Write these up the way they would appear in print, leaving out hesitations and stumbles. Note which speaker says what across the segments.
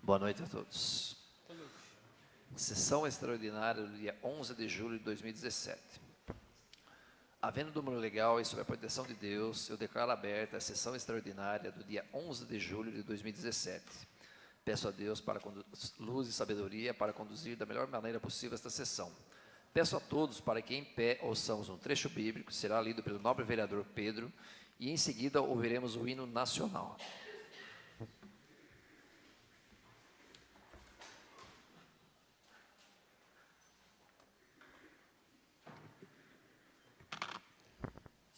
Speaker 1: Boa noite a todos. Sessão extraordinária do dia 11 de julho de 2017. Havendo número legal e sob a proteção de Deus, eu declaro aberta a sessão extraordinária do dia 11 de julho de 2017. Peço a Deus para luz e sabedoria para conduzir da melhor maneira possível esta sessão. Peço a todos para que em pé ouçamos um trecho bíblico, que será lido pelo nobre vereador Pedro, e em seguida ouviremos o hino nacional.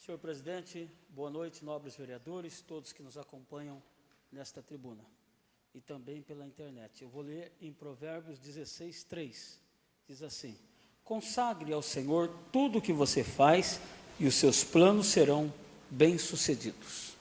Speaker 2: Senhor presidente, boa noite, nobres vereadores, todos que nos acompanham nesta tribuna e também pela internet. Eu vou ler em Provérbios 16, 3. Diz assim: consagre ao Senhor tudo o que você faz e os seus planos serão bem-sucedidos.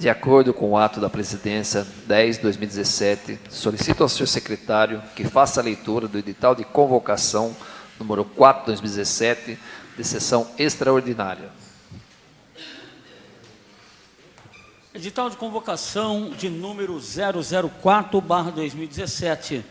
Speaker 1: De acordo com o ato da Presidência 10/2017, solicito ao senhor secretário que faça a leitura do edital de convocação número 4/2017, de sessão extraordinária.
Speaker 2: Edital de convocação de número 004/2017,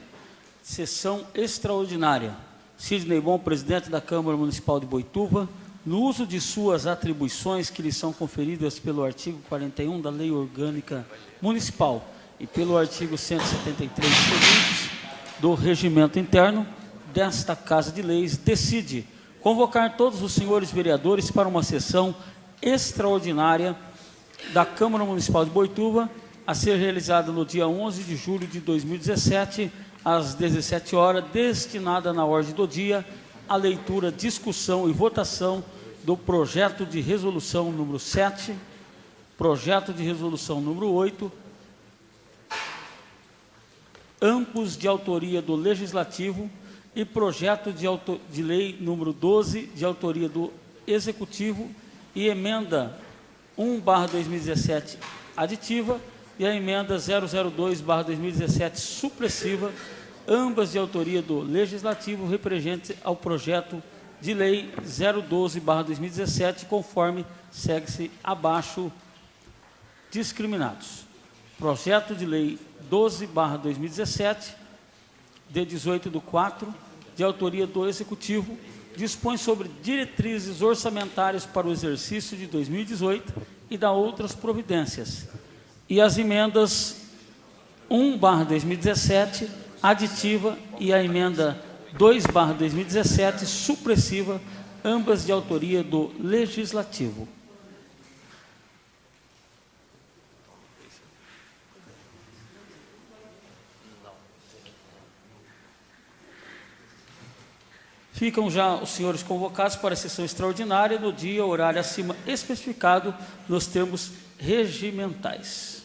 Speaker 2: sessão extraordinária. Sidney Bom, presidente da Câmara Municipal de Boituva, no uso de suas atribuições que lhe são conferidas pelo artigo 41 da Lei Orgânica Municipal e pelo artigo 173 seguintes do Regimento Interno desta Casa de Leis, decide convocar todos os senhores vereadores para uma sessão extraordinária da Câmara Municipal de Boituva, a ser realizada no dia 11 de julho de 2017, às 17 horas, destinada na ordem do dia a leitura, discussão e votação do projeto de resolução número 7, projeto de resolução número 8, ambos de autoria do Legislativo, e projeto de lei número 12, de autoria do Executivo, e emenda 1/2017 aditiva, e a emenda 002/2017 supressiva, ambas de autoria do Legislativo, referente ao projeto de lei 012/2017, conforme segue-se abaixo, discriminados. Projeto de lei 12/2017, de 18/4, de autoria do Executivo, dispõe sobre diretrizes orçamentárias para o exercício de 2018 e dá outras providências. E as emendas 1/2017, aditiva, e a emenda 2/2017, supressiva, ambas de autoria do Legislativo. Ficam já os senhores convocados para a sessão extraordinária no dia, horário acima especificado nos termos regimentais.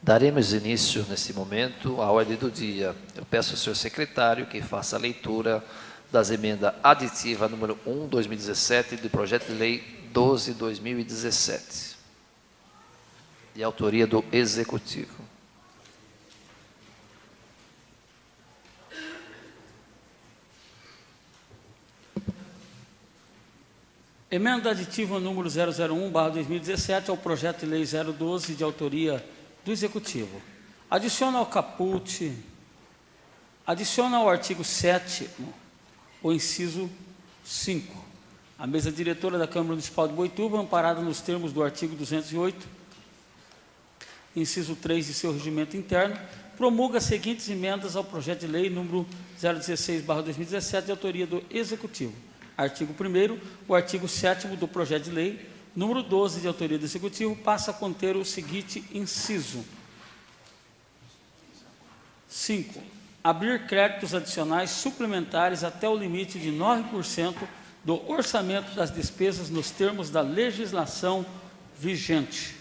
Speaker 1: Daremos início, nesse momento, à ordem do dia. Eu peço ao senhor secretário que faça a leitura das emendas aditivas número 1/2017 do projeto de lei 12/2017, de autoria do Executivo.
Speaker 2: Emenda aditiva número 001/2017 ao projeto de lei 012, de autoria do Executivo. Adiciona ao caput, adiciona ao artigo 7º, o inciso 5. A mesa diretora da Câmara Municipal de Boituva, amparada nos termos do artigo 208, inciso 3 de seu regimento interno, promulga as seguintes emendas ao projeto de lei número 016/2017, de autoria do Executivo. Artigo 1º, o artigo 7º do projeto de lei número 12, de autoria do Executivo, passa a conter o seguinte inciso: 5. Abrir créditos adicionais suplementares até o limite de 9% do orçamento das despesas nos termos da legislação vigente.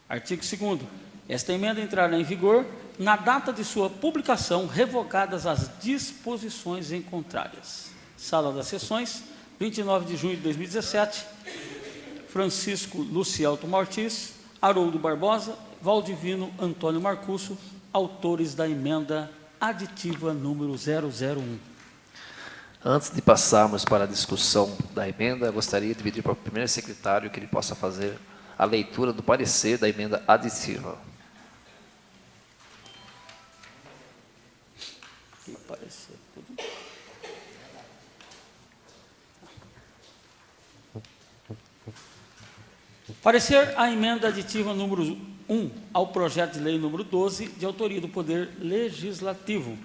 Speaker 2: Artigo 2º. Esta emenda entrará em vigor na data de sua publicação, revogadas as disposições em contrárias. Sala das Sessões, 29 de junho de 2017, Francisco Lucielto Martins, Haroldo Barbosa, Valdivino Antônio Marcusso, autores da emenda aditiva número 001.
Speaker 1: Antes de passarmos para a discussão da emenda, eu gostaria de pedir para o primeiro secretário que ele possa fazer a leitura do parecer da emenda aditiva.
Speaker 2: Parecer a emenda aditiva número 1 ao projeto de lei número 12, de autoria do Poder Legislativo.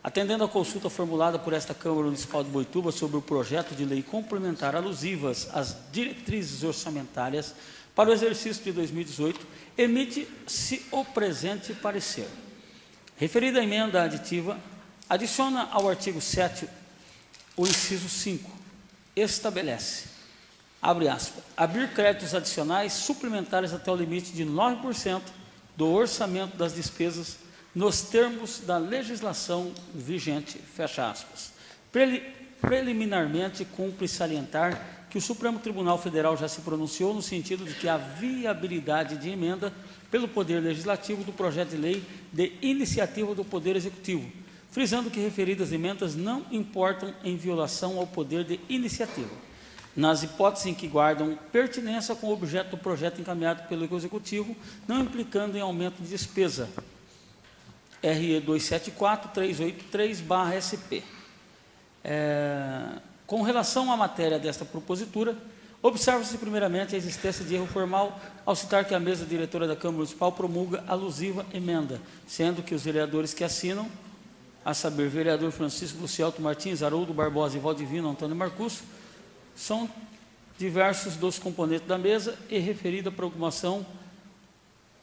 Speaker 2: Atendendo à consulta formulada por esta Câmara Municipal de Boituva sobre o projeto de lei complementar alusivas às diretrizes orçamentárias para o exercício de 2018, emite-se o presente parecer. Referida emenda aditiva, adiciona ao artigo 7 o inciso 5, estabelece, abre aspas, abrir créditos adicionais suplementares até o limite de 9% do orçamento das despesas nos termos da legislação vigente, fecha aspas. Preliminarmente, cumpre salientar que o Supremo Tribunal Federal já se pronunciou no sentido de que a viabilidade de emenda pelo Poder Legislativo do projeto de lei de iniciativa do Poder Executivo, frisando que referidas emendas não importam em violação ao poder de iniciativa, nas hipóteses em que guardam pertinência com o objeto do projeto encaminhado pelo Executivo, não implicando em aumento de despesa. RE 274-383/SP. Com relação à matéria desta propositura, observa-se primeiramente a existência de erro formal ao citar que a mesa diretora da Câmara Municipal promulga alusiva emenda, sendo que os vereadores que assinam, a saber, vereador Francisco Lucielto Martins, Haroldo Barbosa e Valdivino Antônio Marcusso, são diversos dos componentes da mesa e referida programação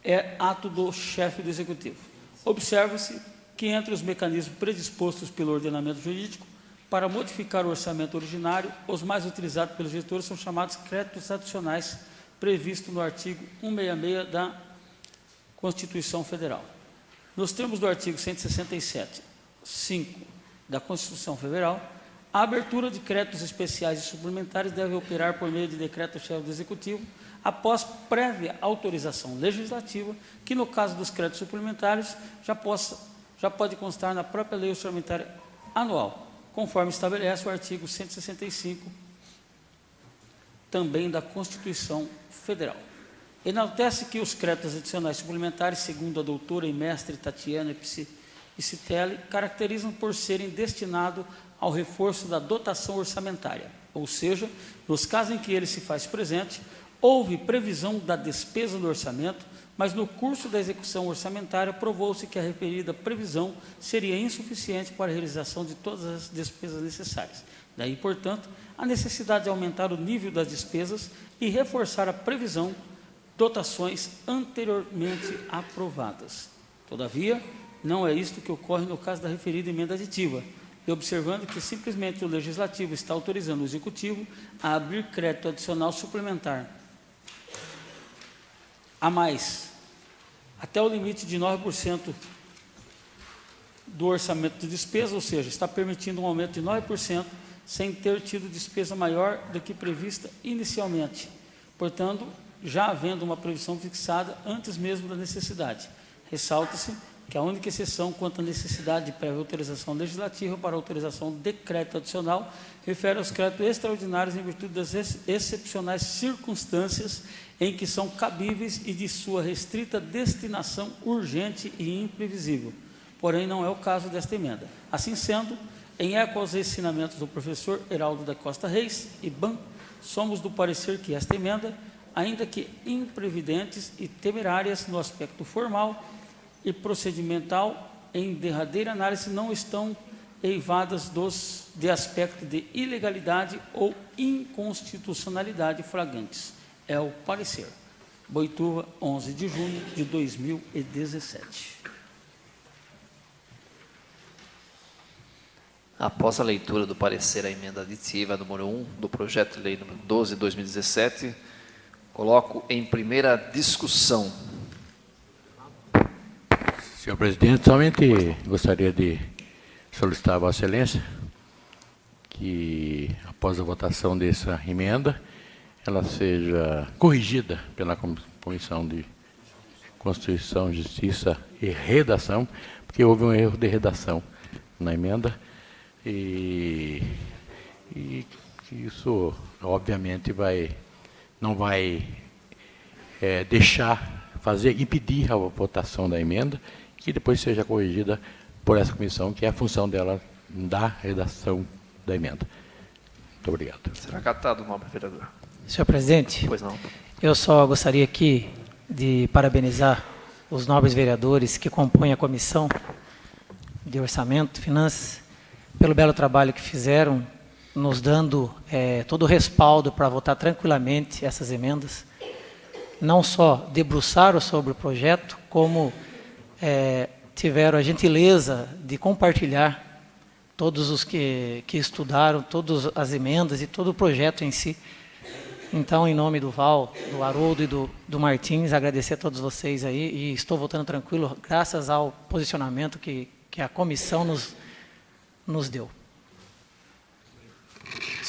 Speaker 2: é ato do chefe do Executivo. Observa-se que entre os mecanismos predispostos pelo ordenamento jurídico para modificar o orçamento originário, os mais utilizados pelos gestores são chamados créditos adicionais, previstos no artigo 166 da Constituição Federal. Nos termos do artigo 167(5) da Constituição Federal, a abertura de créditos especiais e suplementares deve operar por meio de decreto-chefe do Executivo, após prévia autorização legislativa, que no caso dos créditos suplementares já pode constar na própria lei orçamentária anual, conforme estabelece o artigo 165, também da Constituição Federal. Enaltece que os créditos adicionais suplementares, segundo a doutora e mestre Tatiana Piscitelli, caracterizam por serem destinados ao reforço da dotação orçamentária, ou seja, nos casos em que ele se faz presente, houve previsão da despesa do orçamento, mas no curso da execução orçamentária provou-se que a referida previsão seria insuficiente para a realização de todas as despesas necessárias. Daí, portanto, a necessidade de aumentar o nível das despesas e reforçar a previsão dotações anteriormente aprovadas. Todavia, não é isto que ocorre no caso da referida emenda aditiva, e observando que simplesmente o Legislativo está autorizando o Executivo a abrir crédito adicional suplementar a mais, até o limite de 9% do orçamento de despesa, ou seja, está permitindo um aumento de 9% sem ter tido despesa maior do que prevista inicialmente. Portanto, já havendo uma previsão fixada antes mesmo da necessidade. Ressalta-se que a única exceção quanto à necessidade de prévia autorização legislativa para autorização de crédito adicional refere aos créditos extraordinários em virtude das excepcionais circunstâncias em que são cabíveis e de sua restrita destinação urgente e imprevisível. Porém, não é o caso desta emenda. Assim sendo, em eco aos ensinamentos do professor Heraldo da Costa Reis, IBAN, somos do parecer que esta emenda, ainda que imprevidentes e temerárias no aspecto formal e procedimental, em derradeira análise, não estão eivadas de aspecto de ilegalidade ou inconstitucionalidade flagrantes. É o parecer. Boituva, 11 de junho de 2017.
Speaker 1: Após a leitura do parecer à emenda aditiva número 1 do projeto de lei número 12 de 2017, coloco em primeira discussão.
Speaker 3: Senhor presidente, somente gostaria de solicitar a Vossa Excelência que, após a votação dessa emenda, ela seja corrigida pela Comissão de Constituição, Justiça e Redação, porque houve um erro de redação na emenda e isso, obviamente, não vai impedir a votação da emenda, que depois seja corrigida por essa comissão, que é a função dela da redação da emenda. Muito obrigado.
Speaker 1: Será acatado, nobre vereador.
Speaker 4: Senhor presidente,
Speaker 1: Pois não.
Speaker 4: eu só gostaria aqui de parabenizar os nobres vereadores que compõem a Comissão de Orçamento e Finanças pelo belo trabalho que fizeram, nos dando todo o respaldo para votar tranquilamente essas emendas. Não só debruçaram sobre o projeto, como tiveram a gentileza de compartilhar todos os que estudaram, todas as emendas e todo o projeto em si. Então, em nome do Val, do Haroldo e do Martins, agradecer a todos vocês aí, e estou votando tranquilo, graças ao posicionamento que a comissão nos deu.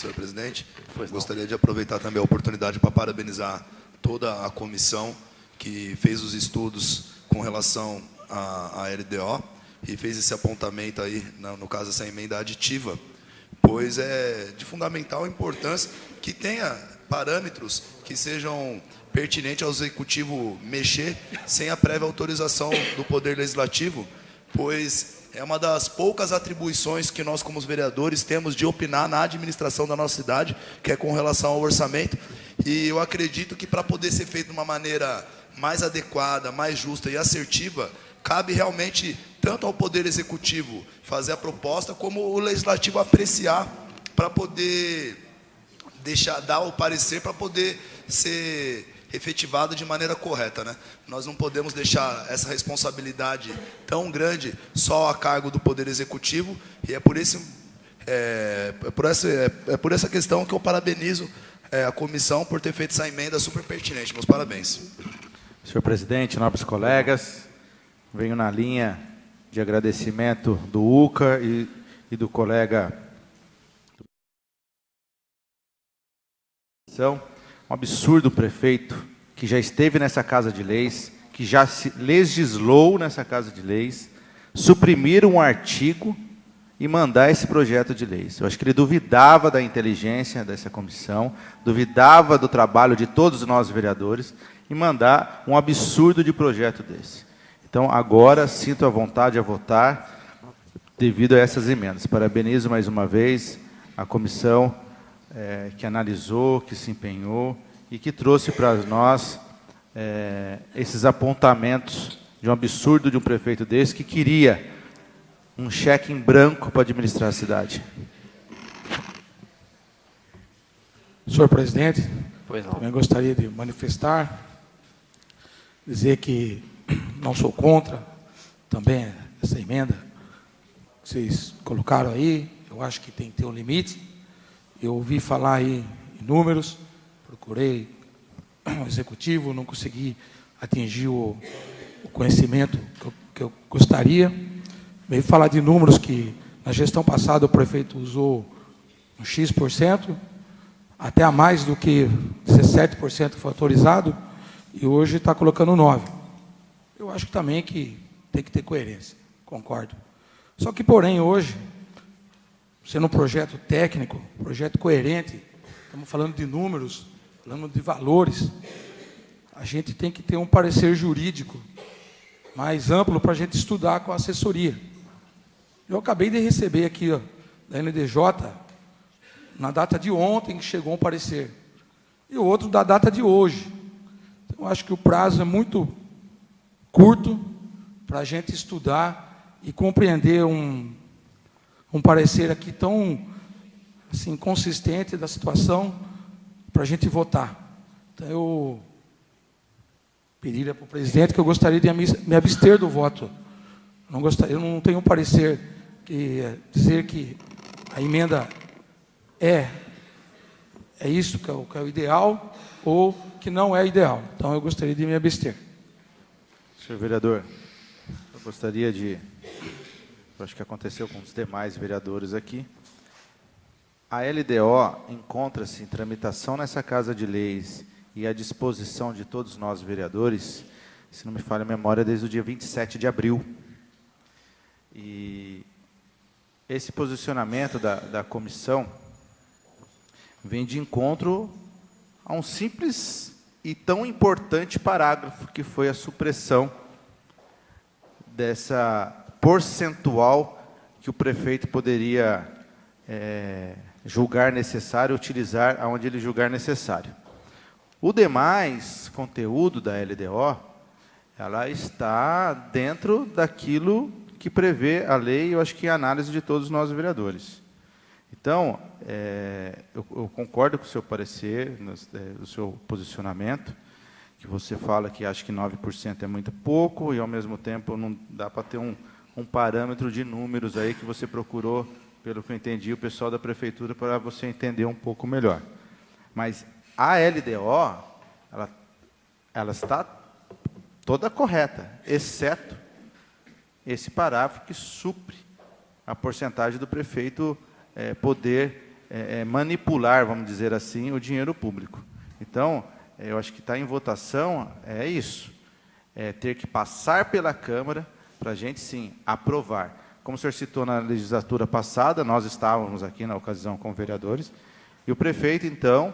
Speaker 5: senhor presidente.
Speaker 1: Pois não.
Speaker 5: Gostaria de aproveitar também a oportunidade para parabenizar toda a comissão que fez os estudos com relação à LDO e fez esse apontamento aí, no caso, essa emenda aditiva, pois é de fundamental importância que tenha parâmetros que sejam pertinentes ao Executivo mexer sem a prévia autorização do Poder Legislativo, pois é uma das poucas atribuições que nós, como os vereadores, temos de opinar na administração da nossa cidade, que é com relação ao orçamento. E eu acredito que para poder ser feito de uma maneira mais adequada, mais justa e assertiva, cabe realmente tanto ao Poder Executivo fazer a proposta, como o Legislativo apreciar para poder dar o parecer para poder ser efetivado de maneira correta, né? Nós não podemos deixar essa responsabilidade tão grande só a cargo do Poder Executivo, e é por essa questão que eu parabenizo a comissão por ter feito essa emenda super pertinente. Meus parabéns.
Speaker 6: Senhor presidente, nobres colegas, venho na linha de agradecimento do UCA e do colega. Um absurdo o prefeito que já esteve nessa Casa de Leis, que já se legislou nessa Casa de Leis, suprimir um artigo e mandar esse projeto de leis. Eu acho que ele duvidava da inteligência dessa comissão, duvidava do trabalho de todos nós vereadores, e mandar um absurdo de projeto desse. Então, agora, sinto a vontade a votar devido a essas emendas. Parabenizo mais uma vez a comissão que analisou, que se empenhou e que trouxe para nós esses apontamentos de um absurdo de um prefeito desse que queria um cheque em branco para administrar a cidade.
Speaker 7: Senhor presidente,
Speaker 1: Pois não.
Speaker 7: também gostaria de manifestar, dizer que não sou contra também essa emenda que vocês colocaram aí. Eu acho que tem que ter um limite. Eu ouvi falar aí em números, procurei o executivo, não consegui atingir o conhecimento que eu gostaria. Veio falar de números que na gestão passada o prefeito usou um X%, até a mais do que 17% foi autorizado, e hoje está colocando 9%. Eu acho também que tem que ter coerência, concordo. Só que, porém, hoje, sendo um projeto técnico, projeto coerente, estamos falando de números, falando de valores, a gente tem que ter um parecer jurídico mais amplo para a gente estudar com a assessoria. Eu acabei de receber aqui, ó, da NDJ, na data de ontem que chegou um parecer, e o outro da data de hoje. Então, eu acho que o prazo é muito curto para a gente estudar e compreender um parecer aqui tão assim, consistente da situação para a gente votar. Então, eu pediria para o presidente que eu gostaria de me abster do voto. Eu não tenho um parecer que dizer que a emenda é isso que é o ideal ou que não é ideal. Então, eu gostaria de me abster.
Speaker 6: Senhor vereador, eu gostaria de... Eu acho que aconteceu com os demais vereadores aqui. A LDO encontra-se em tramitação nessa Casa de Leis e à disposição de todos nós vereadores, se não me falha a memória, desde o dia 27 de abril. E esse posicionamento da comissão vem de encontro a um simples e tão importante parágrafo, que foi a supressão dessa percentual que o prefeito poderia julgar necessário, utilizar aonde ele julgar necessário. O demais conteúdo da LDO, ela está dentro daquilo que prevê a lei, eu acho que é a análise de todos nós vereadores. Então, eu concordo com o seu parecer, o seu posicionamento, que você fala que acha que 9% é muito pouco, e, ao mesmo tempo, não dá para ter um parâmetro de números aí que você procurou, pelo que eu entendi, o pessoal da prefeitura, para você entender um pouco melhor. Mas a LDO, ela está toda correta, exceto esse parágrafo que supre a porcentagem do prefeito poder manipular, vamos dizer assim, o dinheiro público. Então, eu acho que está em votação é isso, ter que passar pela Câmara para a gente, sim, aprovar. Como o senhor citou na legislatura passada, nós estávamos aqui na ocasião com vereadores, e o prefeito, então,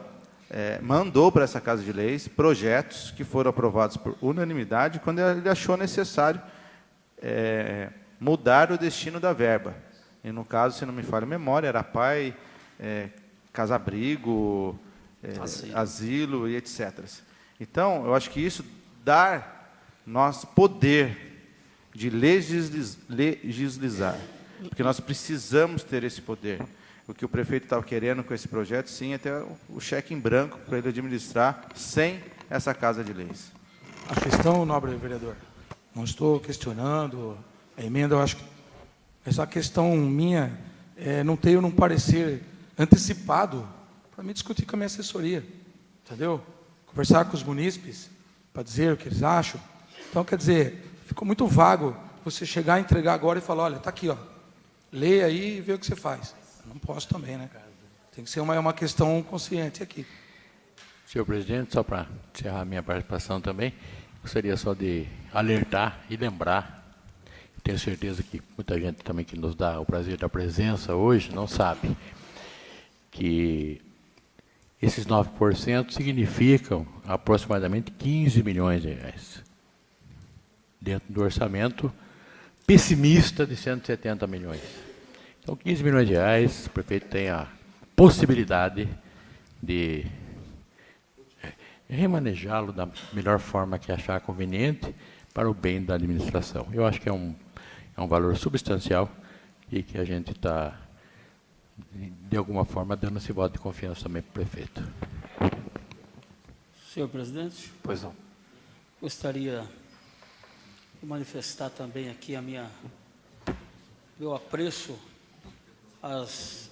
Speaker 6: mandou para essa Casa de Leis projetos que foram aprovados por unanimidade, quando ele achou necessário mudar o destino da verba. E, no caso, se não me falha a memória, era PAI, Casa-Abrigo, asilo e etc. Então, eu acho que isso dá nós poder de legislar, porque nós precisamos ter esse poder. O que o prefeito estava querendo com esse projeto, sim, até o cheque em branco para ele administrar sem essa Casa de Leis.
Speaker 7: A questão, nobre vereador, não estou questionando a emenda, eu acho que essa questão minha não tenho um parecer antecipado para me discutir com a minha assessoria, entendeu? Conversar com os munícipes para dizer o que eles acham. Então, quer dizer, ficou muito vago você chegar, entregar agora e falar, olha, está aqui, ó, leia aí e vê o que você faz. Eu não posso também, né? Tem que ser uma questão consciente aqui.
Speaker 3: Senhor presidente, só para encerrar a minha participação também, gostaria só de alertar e lembrar, tenho certeza que muita gente também que nos dá o prazer da presença hoje não sabe, que esses 9% significam aproximadamente 15 milhões de reais, dentro do orçamento pessimista de 170 milhões. Então, 15 milhões de reais, o prefeito tem a possibilidade de remanejá-lo da melhor forma que achar conveniente para o bem da administração. Eu acho que é um valor substancial e que a gente está, de alguma forma, dando esse voto de confiança também para o prefeito.
Speaker 2: Senhor presidente,
Speaker 1: Pois não.
Speaker 2: gostaria de manifestar também aqui meu apreço às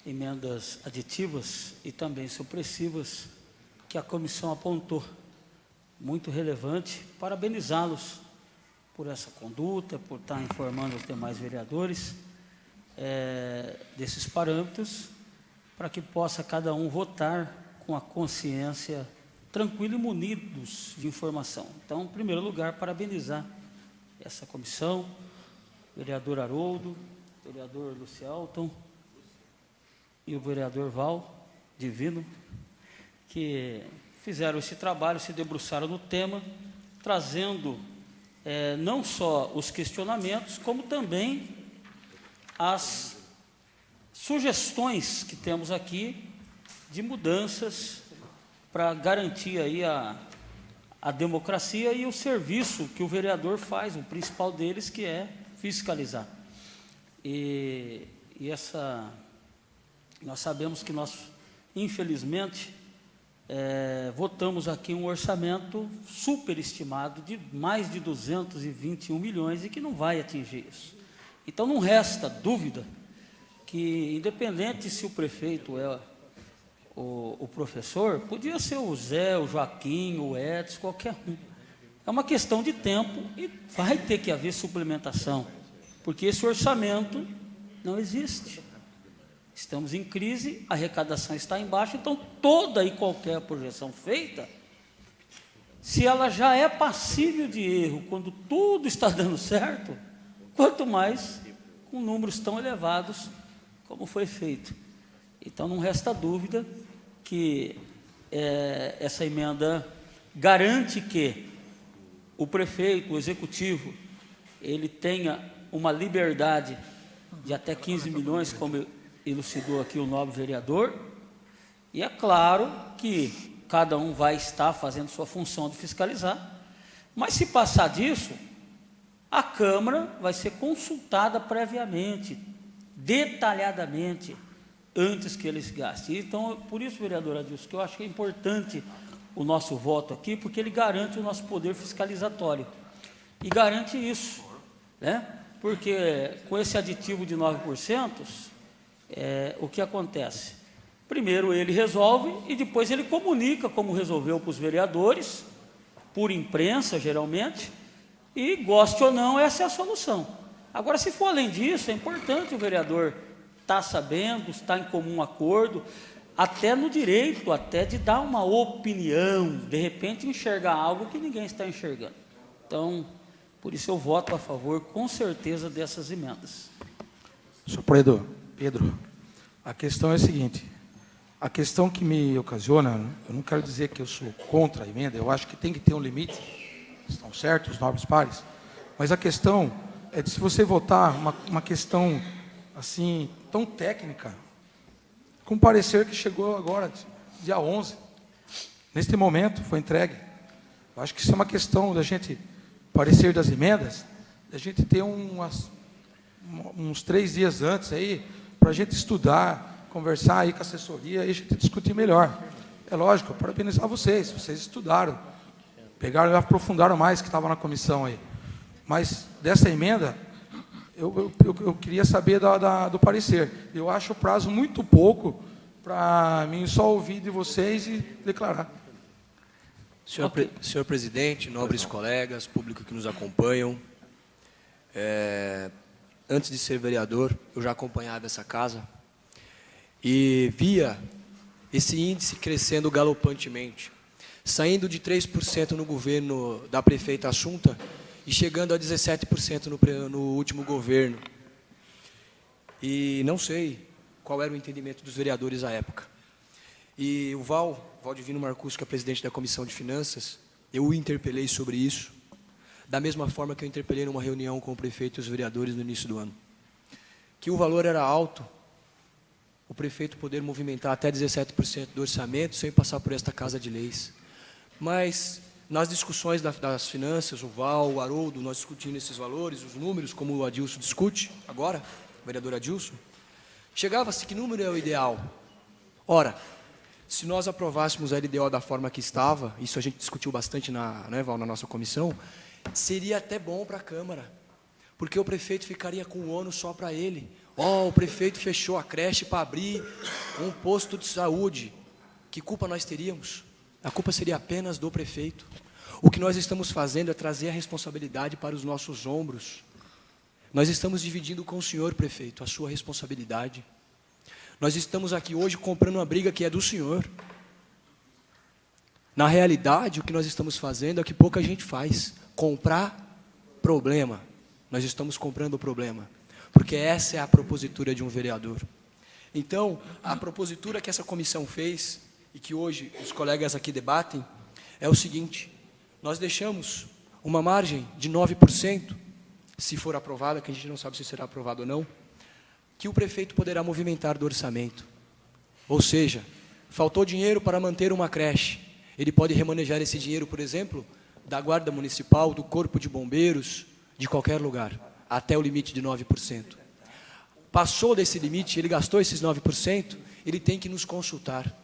Speaker 2: emendas aditivas e também supressivas que a comissão apontou. Muito relevante, parabenizá-los por essa conduta, por estar informando os demais vereadores desses parâmetros, para que possa cada um votar com a consciência tranquila e munidos de informação. Então, em primeiro lugar, parabenizar essa comissão, vereador Haroldo, vereador Lucielton e o vereador Val Divino, que fizeram esse trabalho, se debruçaram no tema, trazendo não só os questionamentos, como também as sugestões que temos aqui de mudanças para garantir aí a democracia e o serviço que o vereador faz, o principal deles, que é fiscalizar. E nós sabemos que nós, infelizmente, votamos aqui um orçamento superestimado de mais de 221 milhões e que não vai atingir isso. Então, não resta dúvida que, independente se o prefeito é o professor, podia ser o Zé, o Joaquim, o Edson, qualquer um. É uma questão de tempo e vai ter que haver suplementação, porque esse orçamento não existe. Estamos em crise, a arrecadação está embaixo, então toda e qualquer projeção feita, se ela já é passível de erro, quando tudo está dando certo, quanto mais com números tão elevados como foi feito. Então, não resta dúvida que essa emenda garante que o prefeito, o executivo, ele tenha uma liberdade de até 15 milhões, como elucidou aqui o nobre vereador, e é claro que cada um vai estar fazendo sua função de fiscalizar, mas se passar disso, a Câmara vai ser consultada previamente, detalhadamente, antes que eles gastem. Então, por isso, vereador Adilson, que eu acho que é importante o nosso voto aqui, porque ele garante o nosso poder fiscalizatório. E garante isso, né? Porque com esse aditivo de 9%, o que acontece? Primeiro ele resolve e depois ele comunica como resolveu para os vereadores, por imprensa, geralmente, e, goste ou não, essa é a solução. Agora, se for além disso, é importante o vereador está sabendo, está em comum acordo, até no direito, até de dar uma opinião, de repente enxergar algo que ninguém está enxergando. Então, por isso eu voto a favor, com certeza, dessas emendas.
Speaker 7: Senhor Pedro, a questão é a seguinte, a questão que me ocasiona, eu não quero dizer que eu sou contra a emenda, eu acho que tem que ter um limite, estão certos os nobres pares, mas a questão é de se você votar uma questão assim, tão técnica, com o parecer que chegou agora, dia 11, neste momento foi entregue. Eu acho que isso é uma questão da gente, parecer das emendas, da gente ter uns 3 dias antes aí, para a gente estudar, conversar aí com a assessoria e a gente discutir melhor. É lógico, parabenizar vocês estudaram, pegaram e aprofundaram mais que estava na comissão aí. Mas dessa emenda, eu queria saber do parecer. Eu acho o prazo muito pouco para mim só ouvir de vocês e declarar.
Speaker 8: Senhor presidente, nobres colegas, público que nos acompanham, antes de ser vereador, eu já acompanhava essa casa e via esse índice crescendo galopantemente, saindo de 3% no governo da prefeita Assunta e chegando a 17% no último governo. E não sei qual era o entendimento dos vereadores à época. E o Valdivino Marcus, que é presidente da Comissão de Finanças, eu o interpelei sobre isso, da mesma forma que eu interpelei numa reunião com o prefeito e os vereadores no início do ano. Que o valor era alto, o prefeito poder movimentar até 17% do orçamento sem passar por esta Casa de Leis. Mas, nas discussões das finanças, o Val, o Haroldo, nós discutindo esses valores, os números, como o Adilson discute agora, o vereador Adilson, chegava-se que número é o ideal. Ora, se nós aprovássemos a LDO da forma que estava, isso a gente discutiu bastante Val, na nossa comissão, seria até bom para a Câmara, porque o prefeito ficaria com o ônus só para ele. O prefeito fechou a creche para abrir um posto de saúde. Que culpa nós teríamos? A culpa seria apenas do prefeito. O que nós estamos fazendo é trazer a responsabilidade para os nossos ombros. Nós estamos dividindo com o senhor, prefeito, a sua responsabilidade. Nós estamos aqui hoje comprando uma briga que é do senhor. Na realidade, o que nós estamos fazendo é o que pouca gente faz. Comprar problema. Nós estamos comprando o problema. Porque essa é a propositura de um vereador. Então, a propositura que essa comissão fez, e que hoje os colegas aqui debatem, é o seguinte: nós deixamos uma margem de 9%, se for aprovada, que a gente não sabe se será aprovado ou não, que o prefeito poderá movimentar do orçamento. Ou seja, faltou dinheiro para manter uma creche. Ele pode remanejar esse dinheiro, por exemplo, da Guarda Municipal, do Corpo de Bombeiros, de qualquer lugar, até o limite de 9%. Passou desse limite, ele gastou esses 9%, ele tem que nos consultar.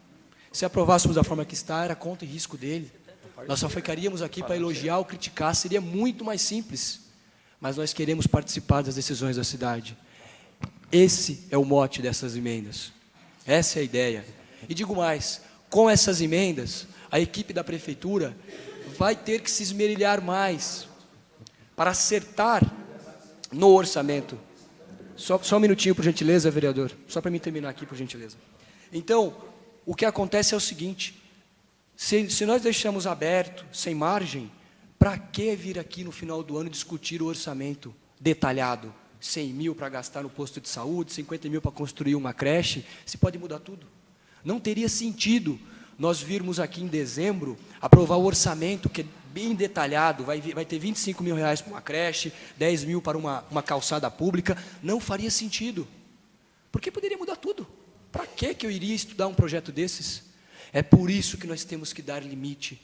Speaker 8: Se aprovássemos da forma que está, era conta e risco dele. Nós só ficaríamos aqui para elogiar ou criticar, seria muito mais simples. Mas nós queremos participar das decisões da cidade. Esse é o mote dessas emendas. Essa é a ideia. E digo mais, com essas emendas, a equipe da prefeitura vai ter que se esmerilhar mais para acertar no orçamento. Só um minutinho, por gentileza, vereador. Só para mim terminar aqui, por gentileza. Então, o que acontece é o seguinte: se nós deixamos aberto, sem margem, para que vir aqui no final do ano discutir o orçamento detalhado? 100 mil para gastar no posto de saúde, 50 mil para construir uma creche, se pode mudar tudo. Não teria sentido nós virmos aqui em dezembro aprovar o orçamento, que é bem detalhado, vai ter 25 mil reais para uma creche, 10 mil para uma calçada pública, não faria sentido, porque poderia mudar tudo. Para que eu iria estudar um projeto desses? É por isso que nós temos que dar limite,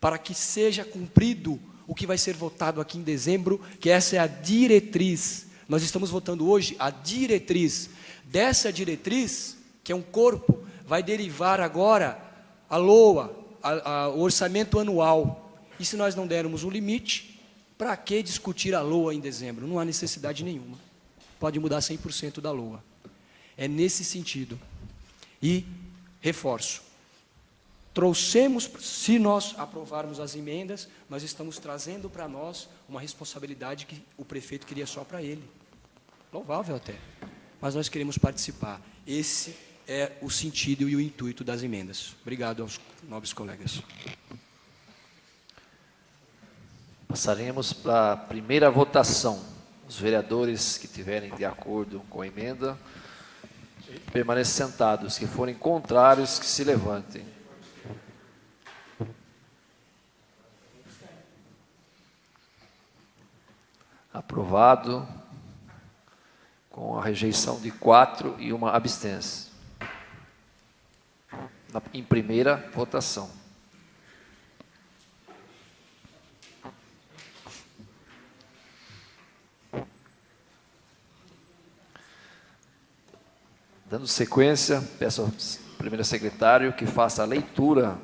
Speaker 8: para que seja cumprido o que vai ser votado aqui em dezembro, que essa é a diretriz. Nós estamos votando hoje a diretriz. Dessa diretriz, que é um corpo, vai derivar agora a LOA, o orçamento anual. E se nós não dermos um limite, para que discutir a LOA em dezembro? Não há necessidade nenhuma. Pode mudar 100% da LOA. É nesse sentido. E, reforço, trouxemos, se nós aprovarmos as emendas, nós estamos trazendo para nós uma responsabilidade que o prefeito queria só para ele. Louvável até. mas nós queremos participar. Esse é o sentido e o intuito das emendas. Obrigado aos nobres colegas.
Speaker 1: Passaremos para a primeira votação. Os vereadores que tiverem de acordo com a emenda, permaneçam sentados. Que forem contrários, que se levantem. Aprovado, com a rejeição de 4 e uma abstenção. Em primeira votação. Dando sequência, peço ao primeiro secretário que faça a leitura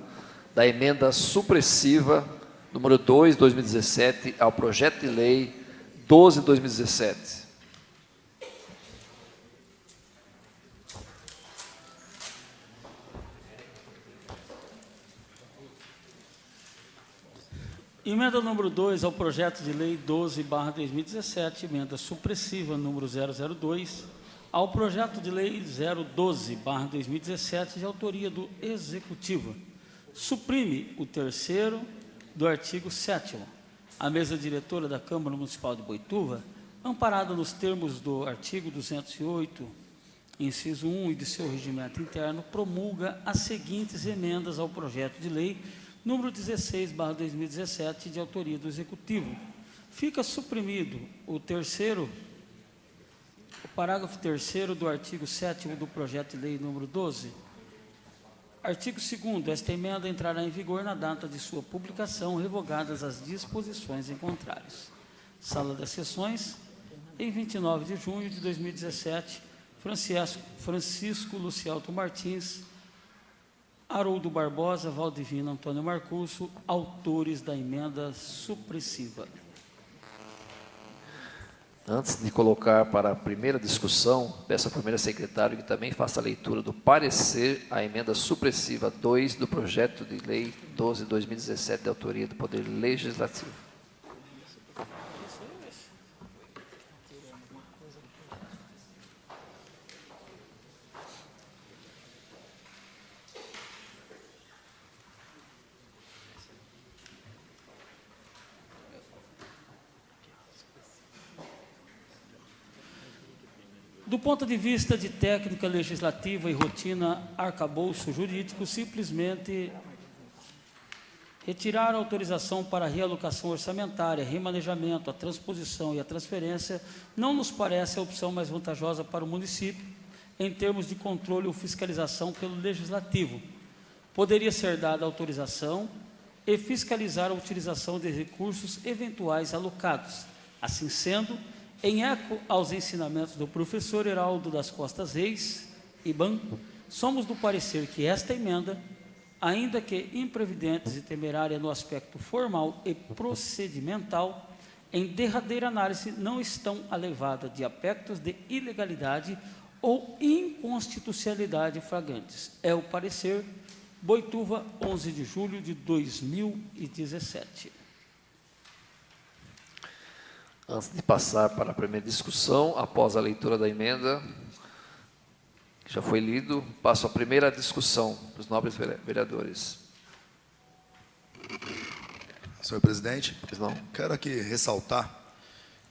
Speaker 1: da emenda supressiva número 2, 2017, ao projeto de lei 12, 2017.
Speaker 2: Emenda número 2 ao projeto de lei 12/2017, emenda supressiva número 002, ao projeto de lei 012/2017, de autoria do Executivo. Suprime o terceiro do artigo 7º. A mesa diretora da Câmara Municipal de Boituva, amparada nos termos do artigo 208, inciso 1 e de seu regimento interno, promulga as seguintes emendas ao projeto de lei número 16/2017, de autoria do Executivo. Fica suprimido o parágrafo 3º do artigo 7º do projeto de lei número 12. Artigo 2º, esta emenda entrará em vigor na data de sua publicação, revogadas as disposições em contrários. Sala das Sessões, em 29 de junho de 2017, Francisco Lucialto Martins, Haroldo Barbosa, Valdivino Antônio Marcusso, autores da emenda supressiva.
Speaker 1: Antes de colocar para a primeira discussão, peço ao primeiro secretário que também faça a leitura do parecer à emenda supressiva 2 do projeto de lei 12/2017, de autoria do Poder Legislativo.
Speaker 2: Do ponto de vista de técnica legislativa e rotina arcabouço jurídico, simplesmente retirar a autorização para a realocação orçamentária, remanejamento, a transposição e a transferência não nos parece a opção mais vantajosa para o município em termos de controle ou fiscalização pelo Legislativo. Poderia ser dada autorização e fiscalizar a utilização de recursos eventuais alocados. Assim sendo, em eco aos ensinamentos do professor Heraldo das Costas Reis, IBAN, somos do parecer que esta emenda, ainda que imprevidentes e temerária no aspecto formal e procedimental, em derradeira análise não estão alevada de aspectos de ilegalidade ou inconstitucionalidade flagrantes. É o parecer Boituva, 11 de julho de 2017.
Speaker 1: Antes de passar para a primeira discussão, após a leitura da emenda, que já foi lido, passo à primeira discussão dos nobres vereadores.
Speaker 5: Senhor presidente, quero aqui ressaltar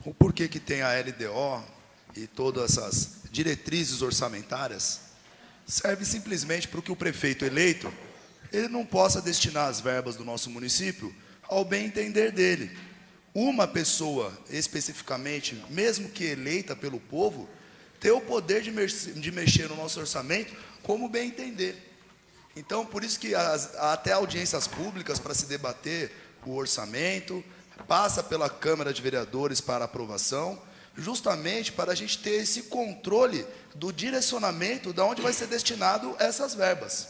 Speaker 5: o porquê que tem a LDO e todas essas diretrizes orçamentárias. Serve simplesmente para que o prefeito eleito ele não possa destinar as verbas do nosso município ao bem entender dele. Uma pessoa, especificamente, mesmo que eleita pelo povo, ter o poder de mexer no nosso orçamento como bem entender. Então, por isso que até audiências públicas para se debater o orçamento, passa pela Câmara de Vereadores para aprovação, justamente para a gente ter esse controle do direcionamento de onde vai ser destinado essas verbas.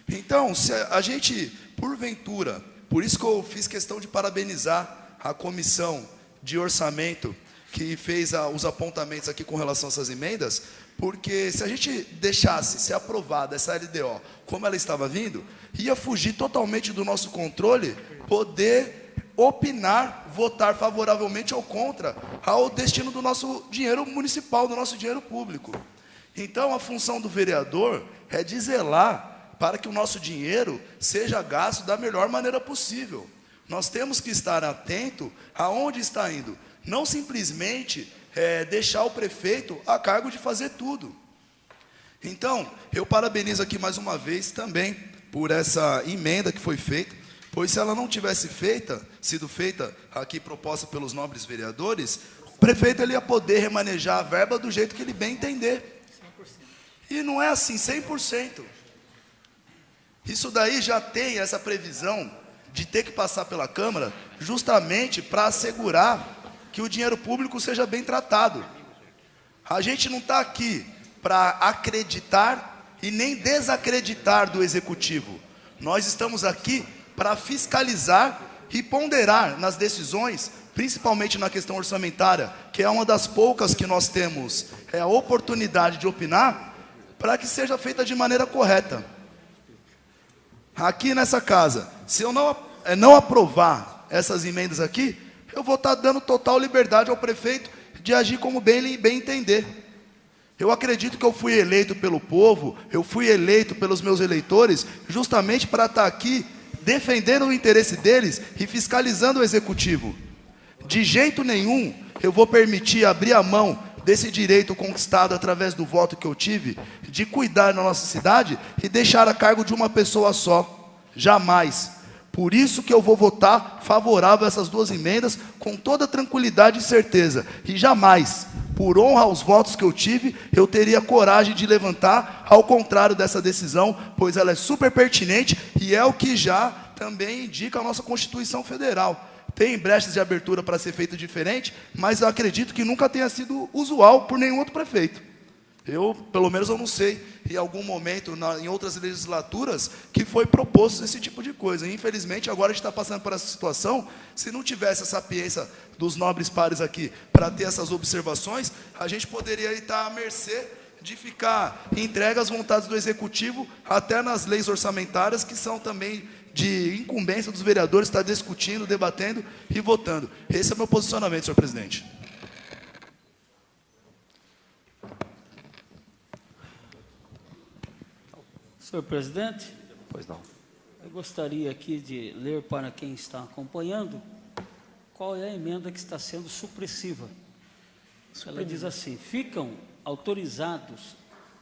Speaker 5: Então, se a gente, porventura, por isso que eu fiz questão de parabenizar a comissão de orçamento que fez os apontamentos aqui com relação a essas emendas, porque se a gente deixasse ser aprovada essa LDO como ela estava vindo, ia fugir totalmente do nosso controle poder opinar, votar favoravelmente ou contra ao destino do nosso dinheiro municipal, do nosso dinheiro público. Então, a função do vereador é de zelar para que o nosso dinheiro seja gasto da melhor maneira possível. Nós temos que estar atento aonde está indo, não simplesmente deixar o prefeito a cargo de fazer tudo. Então, eu parabenizo aqui mais uma vez também por essa emenda que foi feita, pois se ela não tivesse sido feita aqui, proposta pelos nobres vereadores, o prefeito ele ia poder remanejar a verba do jeito que ele bem entender. 100%. E não é assim, 100%. Isso daí já tem essa previsão de ter que passar pela Câmara, justamente para assegurar que o dinheiro público seja bem tratado. A gente não está aqui para acreditar e nem desacreditar do Executivo. Nós estamos aqui para fiscalizar e ponderar nas decisões, principalmente na questão orçamentária, que é uma das poucas que nós temos a oportunidade de opinar, para que seja feita de maneira correta. Aqui nessa casa, se eu não aprovar essas emendas aqui, eu vou estar dando total liberdade ao prefeito de agir como bem entender. Eu acredito que eu fui eleito pelo povo, eu fui eleito pelos meus eleitores, justamente para estar aqui defendendo o interesse deles e fiscalizando o Executivo. De jeito nenhum eu vou permitir abrir a mão desse direito conquistado através do voto que eu tive, de cuidar da nossa cidade e deixar a cargo de uma pessoa só. Jamais. Por isso que eu vou votar favorável a essas duas emendas com toda tranquilidade e certeza. E jamais, por honra aos votos que eu tive, eu teria coragem de levantar ao contrário dessa decisão, pois ela é super pertinente e é o que já também indica a nossa Constituição Federal. Tem brechas de abertura para ser feito diferente, mas eu acredito que nunca tenha sido usual por nenhum outro prefeito. Pelo menos eu não sei, em algum momento, em outras legislaturas, que foi proposto esse tipo de coisa. Infelizmente, agora a gente está passando por essa situação. Se não tivesse a sapiência dos nobres pares aqui para ter essas observações, a gente poderia estar à mercê de ficar entregue às vontades do Executivo, até nas leis orçamentárias, que são também de incumbência dos vereadores, estar discutindo, debatendo e votando. Esse é o meu posicionamento, senhor presidente.
Speaker 2: Senhor presidente,
Speaker 1: Pois não.
Speaker 2: eu gostaria aqui de ler para quem está acompanhando qual é a emenda que está sendo supressiva. Ela diz assim: ficam autorizados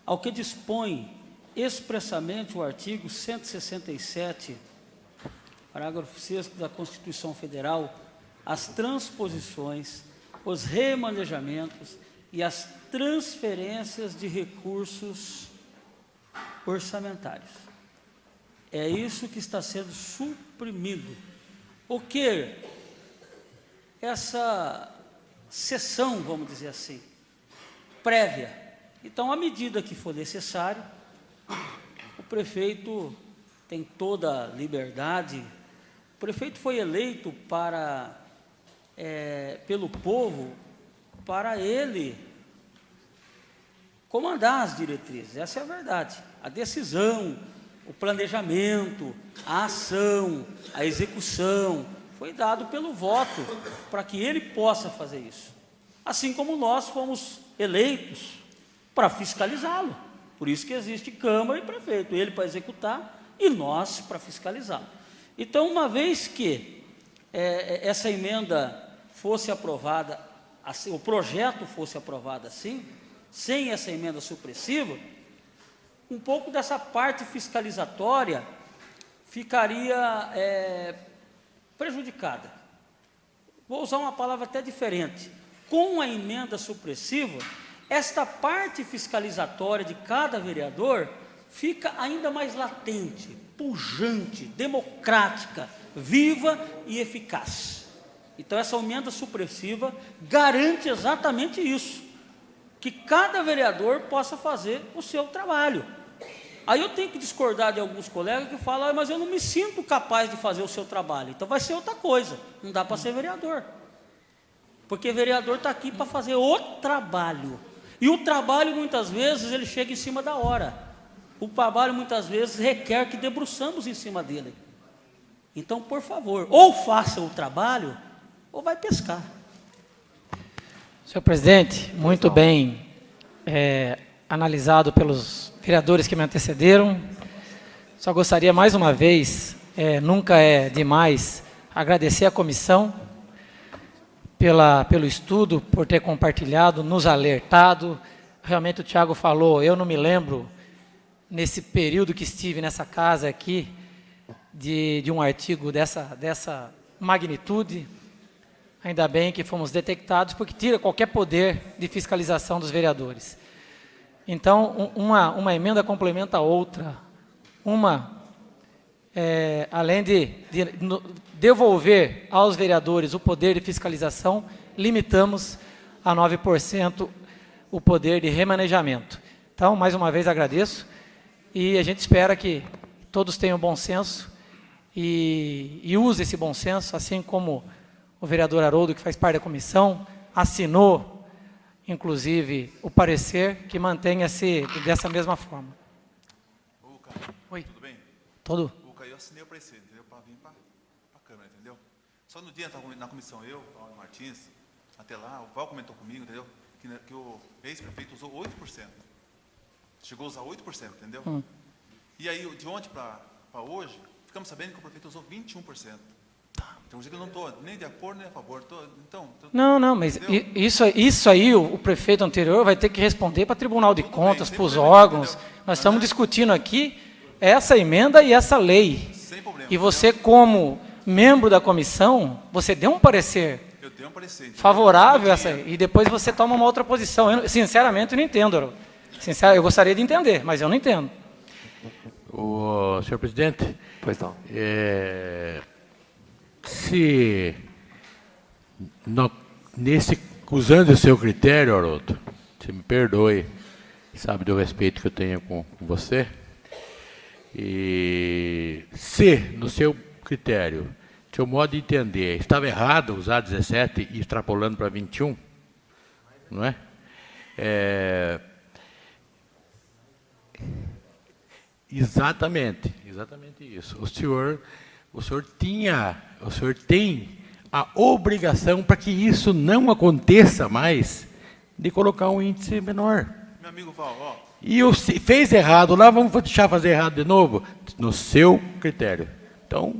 Speaker 2: ao que dispõe expressamente o artigo 167, parágrafo 6º da Constituição Federal, as transposições, os remanejamentos e as transferências de recursos orçamentários. É isso que está sendo suprimido. O que essa sessão, vamos dizer assim, prévia. Então, à medida que for necessário, o prefeito tem toda a liberdade. O prefeito foi eleito pelo povo, para ele comandar as diretrizes. Essa é a verdade. A decisão, o planejamento, a ação, a execução, foi dado pelo voto, para que ele possa fazer isso. Assim como nós fomos eleitos para fiscalizá-lo. Por isso que existe Câmara e prefeito, ele para executar e nós para fiscalizá-lo. Então, uma vez que essa emenda fosse aprovada, assim, o projeto fosse aprovado assim, sem essa emenda supressiva, um pouco dessa parte fiscalizatória ficaria prejudicada. Vou usar uma palavra até diferente. Com a emenda supressiva, esta parte fiscalizatória de cada vereador fica ainda mais latente, pujante, democrática, viva e eficaz. Então, essa emenda supressiva garante exatamente isso, que cada vereador possa fazer o seu trabalho. Aí eu tenho que discordar de alguns colegas que falam: mas eu não me sinto capaz de fazer o seu trabalho. Então vai ser outra coisa, não dá para ser vereador. Porque vereador está aqui para fazer o trabalho. E o trabalho, muitas vezes, ele chega em cima da hora. O trabalho, muitas vezes, requer que debruçamos em cima dele. Então, por favor, ou faça o trabalho, ou vai pescar.
Speaker 4: Senhor presidente, muito bem analisado pelos vereadores que me antecederam. Só gostaria mais uma vez, nunca é demais, agradecer à comissão pelo estudo, por ter compartilhado, nos alertado. Realmente o Thiago falou, eu não me lembro, nesse período que estive nessa casa aqui, de um artigo dessa magnitude. Ainda bem que fomos detectados, porque tira qualquer poder de fiscalização dos vereadores. Então, uma emenda complementa a outra. Além de devolver aos vereadores o poder de fiscalização, limitamos a 9% o poder de remanejamento. Então, mais uma vez agradeço, e a gente espera que todos tenham bom senso e use esse bom senso, assim como o vereador Haroldo, que faz parte da comissão, assinou, inclusive, o parecer que mantenha-se dessa mesma forma. Oi.
Speaker 9: Tudo bem?
Speaker 4: Tudo?
Speaker 9: Eu assinei o parecer, entendeu? Para vir para a Câmara, entendeu? Só no dia estava na comissão, eu, Paulo Martins, até lá, o Val comentou comigo, entendeu? Que o ex-prefeito usou 8%. Chegou a usar 8%, entendeu? E aí, de ontem para hoje, ficamos sabendo que o prefeito usou 21%. Então, eu não estou nem de acordo nem a favor.
Speaker 4: Não, mas isso aí o prefeito anterior vai ter que responder para o Tribunal de Contas, para os órgãos. Nós estamos discutindo aqui essa emenda e essa lei.
Speaker 9: Sem problema.
Speaker 4: E você, como membro da comissão, você deu um parecer
Speaker 9: Eu dei um parecer
Speaker 4: favorável a essa aí, e depois você toma uma outra posição. Eu, sinceramente, não entendo, Haroldo. Eu gostaria de entender, mas eu não entendo.
Speaker 3: Senhor presidente,
Speaker 1: Pois não.
Speaker 3: se usando o seu critério, Haroldo, você me perdoe, sabe do respeito que eu tenho com você, e se no seu critério, seu modo de entender, estava errado usar 17 e extrapolando para 21, não é? Exatamente isso. O senhor tem a obrigação, para que isso não aconteça mais, de colocar um índice menor.
Speaker 9: Meu amigo Val, ó.
Speaker 3: E fez errado lá, vamos deixar fazer errado de novo? No seu critério. Então,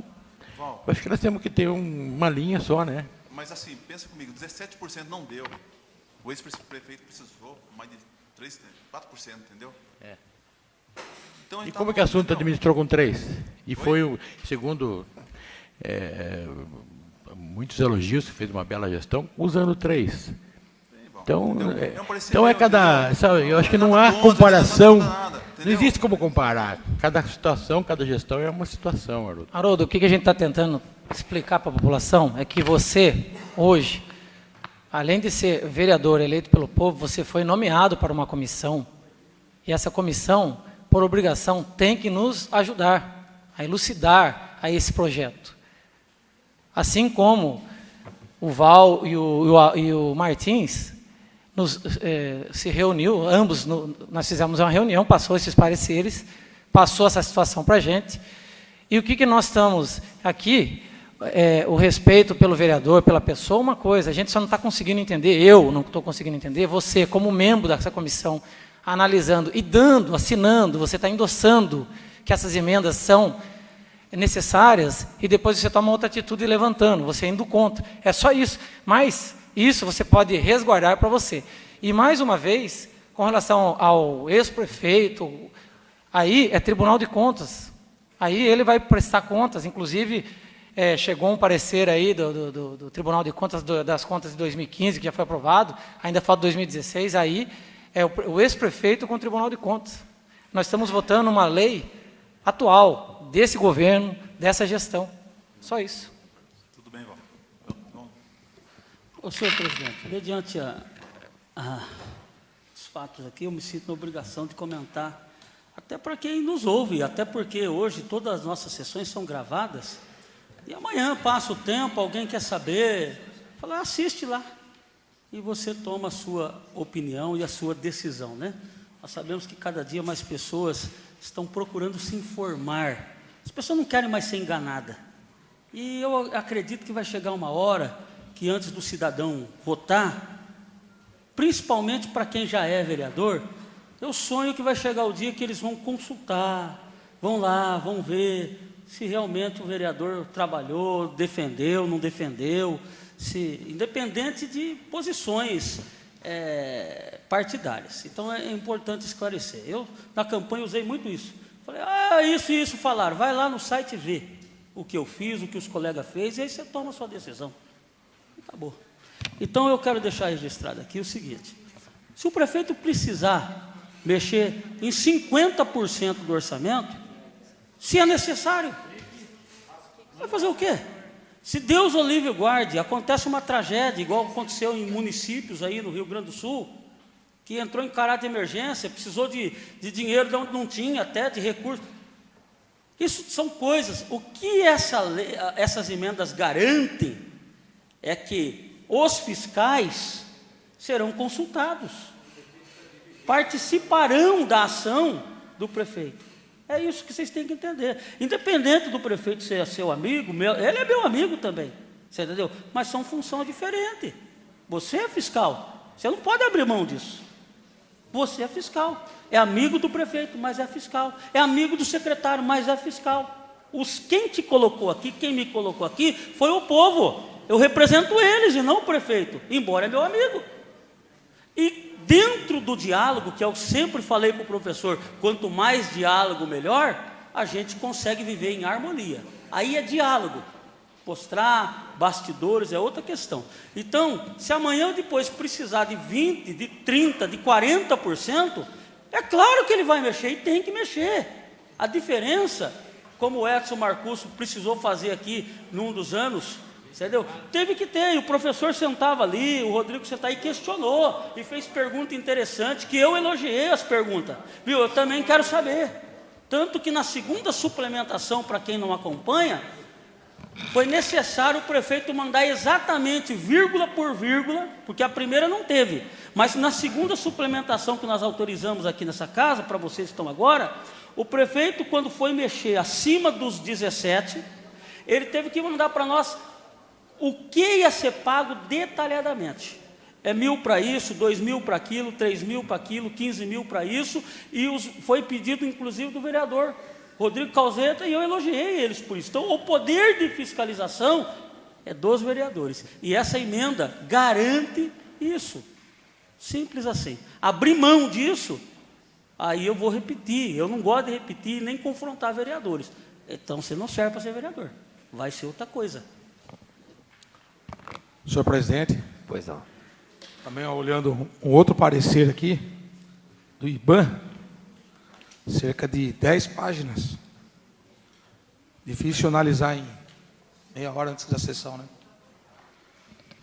Speaker 9: Val,
Speaker 3: acho que nós temos que ter uma linha só, né?
Speaker 9: mas assim, pensa comigo, 17% não deu. O ex-prefeito precisou mais de 4%, entendeu? Então,
Speaker 3: E como que o assunto administrou com 3? E foi, segundo muitos elogios, fez uma bela gestão, usando 3. Então, eu acho que não há comparação, não existe como comparar. Cada situação, cada gestão é uma situação, Haroldo.
Speaker 4: Haroldo, o que a gente está tentando explicar para a população é que você, hoje, além de ser vereador eleito pelo povo, você foi nomeado para uma comissão, e essa comissão, por obrigação, tem que nos ajudar a elucidar a esse projeto. Assim como o Val e o Martins se reuniu, ambos, nós fizemos uma reunião, passou esses pareceres, passou essa situação para a gente. E o que nós estamos aqui, o respeito pelo vereador, pela pessoa, uma coisa, a gente só não está conseguindo entender, eu não estou conseguindo entender, você, como membro dessa comissão, analisando e assinando, você está endossando que essas emendas são necessárias, e depois você toma outra atitude levantando, você indo contra. É só isso. Mas isso você pode resguardar para você. E mais uma vez, com relação ao ex-prefeito, aí é Tribunal de Contas. Aí ele vai prestar contas, inclusive chegou um parecer aí do Tribunal de Contas, das contas de 2015, que já foi aprovado, ainda falta 2016, aí é o ex-prefeito com o Tribunal de Contas. Nós estamos votando uma lei atual desse governo, dessa gestão. Só isso.
Speaker 9: Tudo bem, Val.
Speaker 2: Senhor presidente, mediante os fatos aqui, eu me sinto na obrigação de comentar, até para quem nos ouve, até porque hoje todas as nossas sessões são gravadas, e amanhã passa o tempo, alguém quer saber, fala, assiste lá, e você toma a sua opinião e a sua decisão, né? Nós sabemos que cada dia mais pessoas estão procurando se informar. As pessoas não querem mais ser enganadas. E eu acredito que vai chegar uma hora que antes do cidadão votar, principalmente para quem já é vereador, eu sonho que vai chegar o dia que eles vão consultar, vão lá, vão ver se realmente o vereador trabalhou, defendeu, não defendeu, independente de posições partidárias. Então é importante esclarecer. Eu, na campanha, usei muito isso. Falei, isso e isso falaram. Vai lá no site ver o que eu fiz, o que os colegas fez, e aí você toma a sua decisão. Acabou. Então eu quero deixar registrado aqui o seguinte: se o prefeito precisar mexer em 50% do orçamento, se é necessário, vai fazer o quê? Se Deus o livre guarde, acontece uma tragédia, igual aconteceu em municípios aí no Rio Grande do Sul, que entrou em caráter de emergência, precisou de dinheiro de onde não tinha, até de recursos. Isso são coisas. O que essas emendas garantem é que os fiscais serão consultados, participarão da ação do prefeito. É isso que vocês têm que entender. Independente do prefeito ser seu amigo, ele é meu amigo também, você entendeu? Mas são funções diferentes. Você é fiscal, você não pode abrir mão disso. Você é fiscal, é amigo do prefeito, mas é fiscal. É amigo do secretário, mas é fiscal. Quem te colocou aqui, quem me colocou aqui, foi o povo. Eu represento eles e não o prefeito, embora é meu amigo. E dentro do diálogo, que eu sempre falei para o professor, quanto mais diálogo, melhor, a gente consegue viver em harmonia. Aí é diálogo. Mostrar bastidores é outra questão. Então, se amanhã ou depois precisar de 20%, de 30%, de 40%, é claro que ele vai mexer e tem que mexer. A diferença, como o Edson Marcusso precisou fazer aqui num dos anos, entendeu? Teve que ter, e o professor sentava ali, o Rodrigo sentava e questionou, e fez pergunta interessante, que eu elogiei as perguntas, viu? Eu também quero saber. Tanto que na segunda suplementação, para quem não acompanha, foi necessário o prefeito mandar exatamente vírgula por vírgula, porque a primeira não teve, mas na segunda suplementação que nós autorizamos aqui nessa casa, para vocês que estão agora, o prefeito, quando foi mexer acima dos 17, ele teve que mandar para nós o que ia ser pago detalhadamente. É 1.000 para isso, 2.000 para aquilo, 3.000 para aquilo, 15.000 para isso, e foi pedido inclusive do vereador Rodrigo Calzeta, e eu elogiei eles por isso. Então, o poder de fiscalização é dos vereadores. E essa emenda garante isso. Simples assim. Abrir mão disso, aí eu vou repetir. Eu não gosto de repetir nem confrontar vereadores. Então, você não serve para ser vereador. Vai ser outra coisa.
Speaker 7: Senhor presidente,
Speaker 1: Pois não.
Speaker 7: também olhando um outro parecer aqui, do IBAN, cerca de 10 páginas. Difícil analisar em meia hora antes da sessão, né?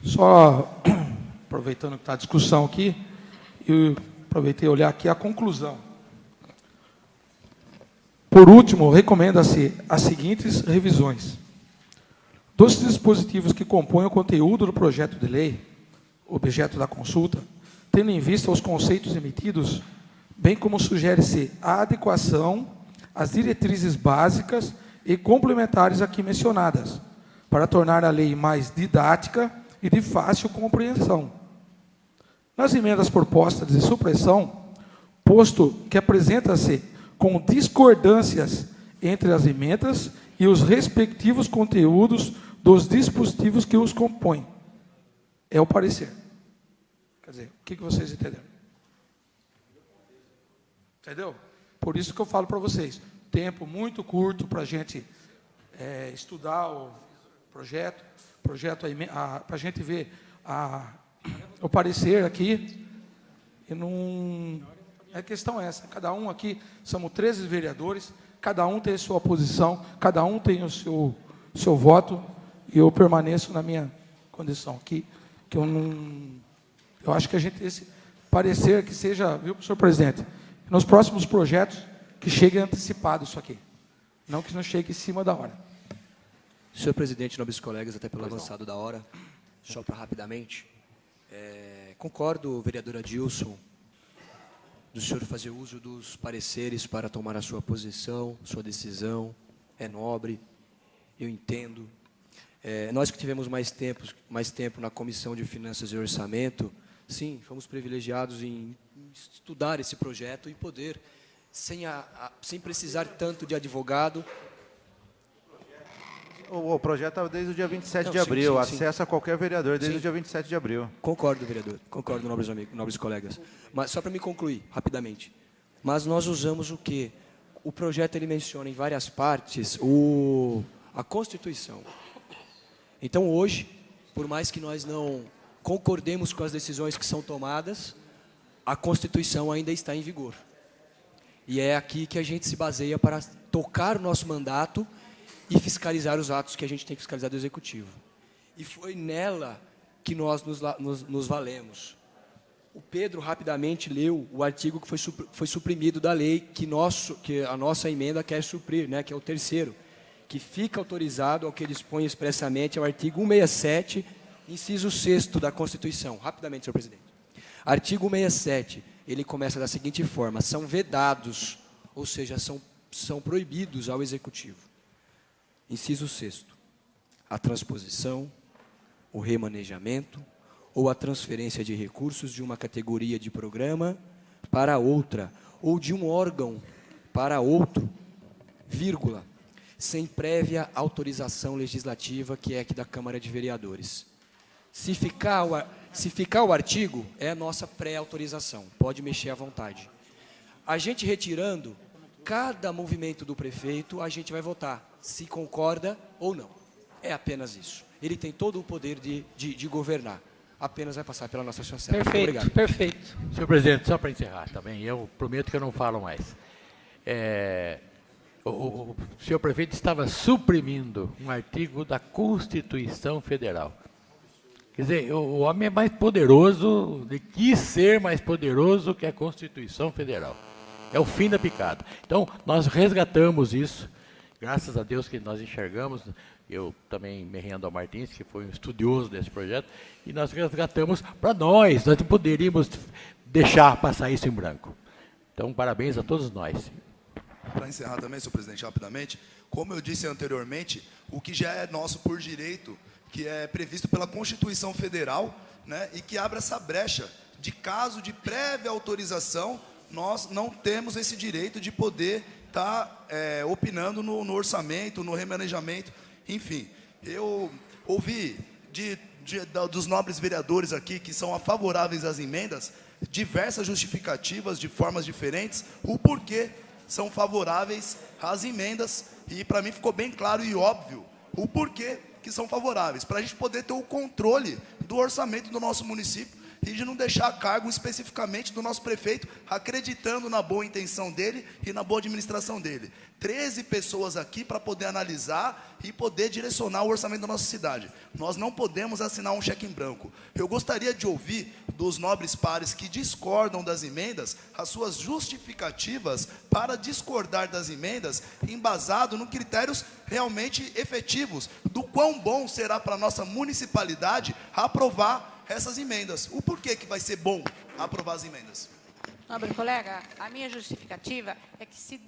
Speaker 7: Só aproveitando que está a discussão aqui, eu aproveitei olhar aqui a conclusão. Por último, recomenda-se as seguintes revisões. Dos dispositivos que compõem o conteúdo do projeto de lei, objeto da consulta, tendo em vista os conceitos emitidos, bem como sugere-se a adequação às diretrizes básicas e complementares aqui mencionadas, para tornar a lei mais didática e de fácil compreensão. Nas emendas propostas de supressão, posto que apresenta-se com discordâncias entre as emendas e os respectivos conteúdos dos dispositivos que os compõem. É o parecer. Quer dizer, o que vocês entenderam? Entendeu? Por isso que eu falo para vocês, tempo muito curto para a gente estudar o projeto para a gente ver o parecer aqui, e não... A questão é essa, cada um aqui, somos 13 vereadores, cada um tem a sua posição, cada um tem o seu voto, e eu permaneço na minha condição aqui, que eu não... Eu acho que a gente, esse parecer que seja, viu, senhor presidente, nos próximos projetos, que chegue antecipado isso aqui, não que não chegue em cima da hora.
Speaker 8: Senhor presidente, nobres colegas, até pelo avançado da hora, só para rapidamente, concordo, vereador Adilson, do senhor fazer uso dos pareceres para tomar a sua posição, sua decisão, é nobre, eu entendo, Nós que tivemos mais tempo na Comissão de Finanças e Orçamento, sim, fomos privilegiados em estudar esse projeto e poder, sem precisar tanto de advogado.
Speaker 6: O projeto estava desde o dia 27
Speaker 8: Não,
Speaker 6: de abril,
Speaker 8: sim.
Speaker 6: acesso a qualquer vereador desde
Speaker 8: Sim.
Speaker 6: o dia 27 de abril.
Speaker 8: Concordo, vereador. Concordo, nobres amigos, nobres colegas. Mas só para me concluir, rapidamente. Mas nós usamos o quê? O projeto ele menciona em várias partes a Constituição. Então, hoje, por mais que nós não concordemos com as decisões que são tomadas, a Constituição ainda está em vigor. E é aqui que a gente se baseia para tocar o nosso mandato e fiscalizar os atos que a gente tem que fiscalizar do Executivo. E foi nela que nós nos valemos. O Pedro rapidamente leu o artigo que foi suprimido da lei que a nossa emenda quer suprir, né, que é o 3º, que fica autorizado ao que dispõe expressamente ao artigo 167, inciso 6º da Constituição. Rapidamente, senhor presidente. Artigo 167, ele começa da seguinte forma: são vedados, ou seja, são proibidos ao Executivo. Inciso 6º, a transposição, o remanejamento ou a transferência de recursos de uma categoria de programa para outra, ou de um órgão para outro, vírgula, sem prévia autorização legislativa, que é aqui da Câmara de Vereadores. Se ficar o artigo, é a nossa pré-autorização, pode mexer à vontade. A gente retirando cada movimento do prefeito, a gente vai votar se concorda ou não. É apenas isso. Ele tem todo o poder de governar. Apenas vai passar pela nossa chancela. Muito
Speaker 4: Perfeito,
Speaker 8: obrigado.
Speaker 4: perfeito.
Speaker 3: Senhor presidente, só para encerrar também, eu prometo que eu não falo mais. O senhor prefeito estava suprimindo um artigo da Constituição Federal. Quer dizer, o homem é mais poderoso, ele quis ser mais poderoso que a Constituição Federal. É o fim da picada. Então, nós resgatamos isso, graças a Deus que nós enxergamos. Eu também me rendo ao Martins, que foi um estudioso desse projeto, e nós resgatamos para nós não poderíamos deixar passar isso em branco. Então, parabéns a todos nós.
Speaker 5: Para encerrar também, senhor presidente, rapidamente, como eu disse anteriormente, o que já é nosso por direito, que é previsto pela Constituição Federal, né, e que abre essa brecha de caso de prévia autorização, nós não temos esse direito de poder estar opinando no orçamento, no remanejamento, enfim. Eu ouvi dos nobres vereadores aqui, que são favoráveis às emendas, diversas justificativas de formas diferentes, o porquê são favoráveis às emendas, e para mim ficou bem claro e óbvio o porquê que são favoráveis, para a gente poder ter o controle do orçamento do nosso município e de não deixar a cargo especificamente do nosso prefeito, acreditando na boa intenção dele e na boa administração dele. 13 pessoas aqui para poder analisar e poder direcionar o orçamento da nossa cidade. Nós não podemos assinar um cheque em branco. Eu gostaria de ouvir dos nobres pares que discordam das emendas, as suas justificativas para discordar das emendas, embasado em critérios realmente efetivos, do quão bom será para a nossa municipalidade aprovar essas emendas. O porquê que vai ser bom aprovar as emendas?
Speaker 10: Nobre colega, a minha justificativa é que se